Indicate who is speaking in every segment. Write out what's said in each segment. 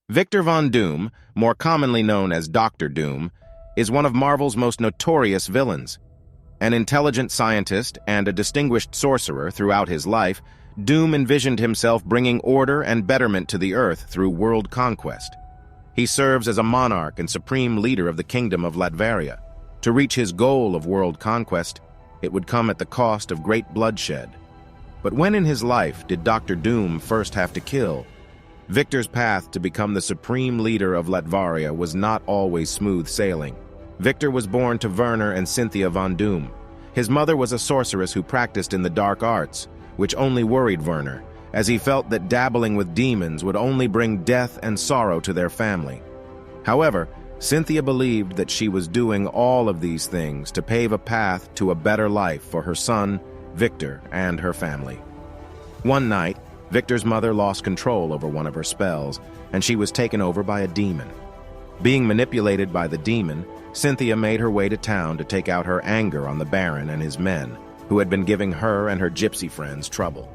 Speaker 1: Victor Von Doom, more commonly known as Doctor Doom, is one of Marvel's most notorious villains. An intelligent scientist and a distinguished sorcerer throughout his life, Doom envisioned himself bringing order and betterment to the Earth through world conquest. He serves as a monarch and supreme leader of the Kingdom of Latvaria. To reach his goal of world conquest, it would come at the cost of great bloodshed. But when in his life did Doctor Doom first have to kill? Victor's path to become the supreme leader of Latvaria was not always smooth sailing. Victor was born to Werner and Cynthia Von Doom. His mother was a sorceress who practiced in the dark arts, which only worried Werner, as he felt that dabbling with demons would only bring death and sorrow to their family. However, Cynthia believed that she was doing all of these things to pave a path to a better life for her son, Victor, and her family. One night, Victor's mother lost control over one of her spells, and she was taken over by a demon. Being manipulated by the demon, Cynthia made her way to town to take out her anger on the Baron and his men, who had been giving her and her gypsy friends trouble.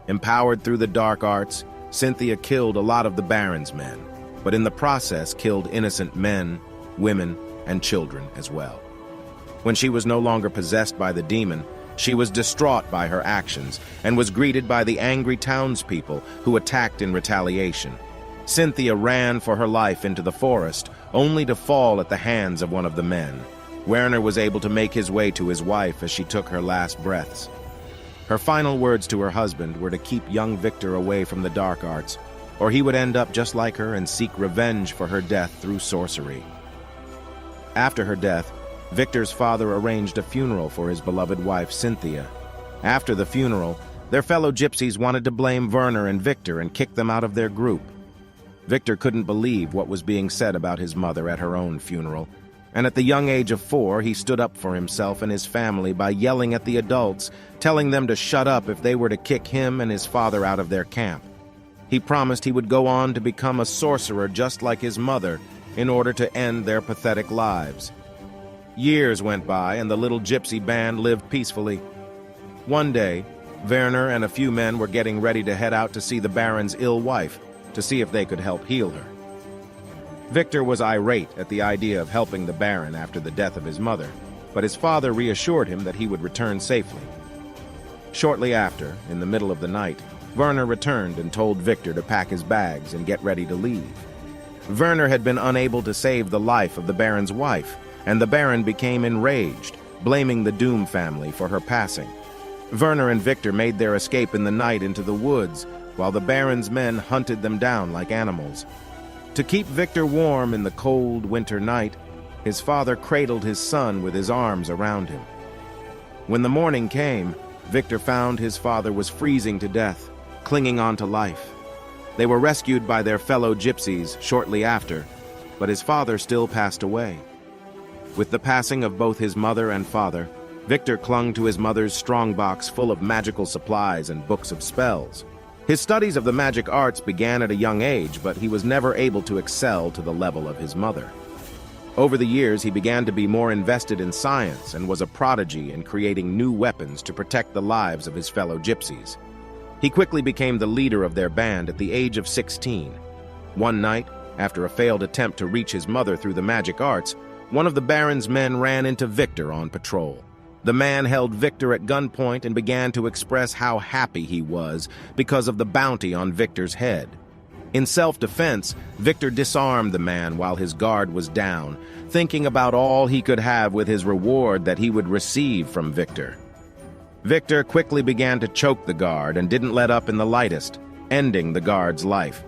Speaker 1: Empowered through the dark arts, Cynthia killed a lot of the Baron's men, but in the process killed innocent men, women, and children as well. When she was no longer possessed by the demon, she was distraught by her actions and was greeted by the angry townspeople who attacked in retaliation. Cynthia ran for her life into the forest, only to fall at the hands of one of the men. Werner was able to make his way to his wife as she took her last breaths. Her final words to her husband were to keep young Victor away from the dark arts, or he would end up just like her and seek revenge for her death through sorcery. After her death, Victor's father arranged a funeral for his beloved wife, Cynthia. After the funeral, their fellow gypsies wanted to blame Werner and Victor and kick them out of their group. Victor couldn't believe what was being said about his mother at her own funeral, and at the young age of 4, he stood up for himself and his family by yelling at the adults, telling them to shut up if they were to kick him and his father out of their camp. He promised he would go on to become a sorcerer just like his mother in order to end their pathetic lives. Years went by, and the little gypsy band lived peacefully. One day, Werner and a few men were getting ready to head out to see the Baron's ill wife, to see if they could help heal her. Victor was irate at the idea of helping the Baron after the death of his mother, but his father reassured him that he would return safely. Shortly after, in the middle of the night, Werner returned and told Victor to pack his bags and get ready to leave. Werner had been unable to save the life of the Baron's wife, and the Baron became enraged, blaming the Doom family for her passing. Werner and Victor made their escape in the night into the woods, while the Baron's men hunted them down like animals. To keep Victor warm in the cold winter night, his father cradled his son with his arms around him. When the morning came, Victor found his father was freezing to death, clinging on to life. They were rescued by their fellow gypsies shortly after, but his father still passed away. With the passing of both his mother and father, Victor clung to his mother's strongbox full of magical supplies and books of spells. His studies of the magic arts began at a young age, but he was never able to excel to the level of his mother. Over the years, he began to be more invested in science and was a prodigy in creating new weapons to protect the lives of his fellow gypsies. He quickly became the leader of their band at the age of 16. One night, after a failed attempt to reach his mother through the magic arts, one of the Baron's men ran into Victor on patrol. The man held Victor at gunpoint and began to express how happy he was because of the bounty on Victor's head. In self-defense, Victor disarmed the man while his guard was down, thinking about all he could have with his reward that he would receive from Victor. Victor quickly began to choke the guard and didn't let up in the lightest, ending the guard's life.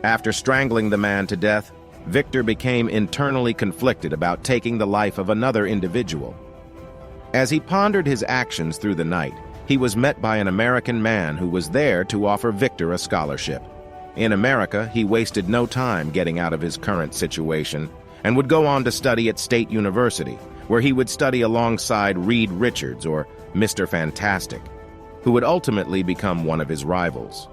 Speaker 1: After strangling the man to death, Victor became internally conflicted about taking the life of another individual. As he pondered his actions through the night, he was met by an American man who was there to offer Victor a scholarship. In America, he wasted no time getting out of his current situation and would go on to study at State University, where he would study alongside Reed Richards, or Mr. Fantastic, who would ultimately become one of his rivals.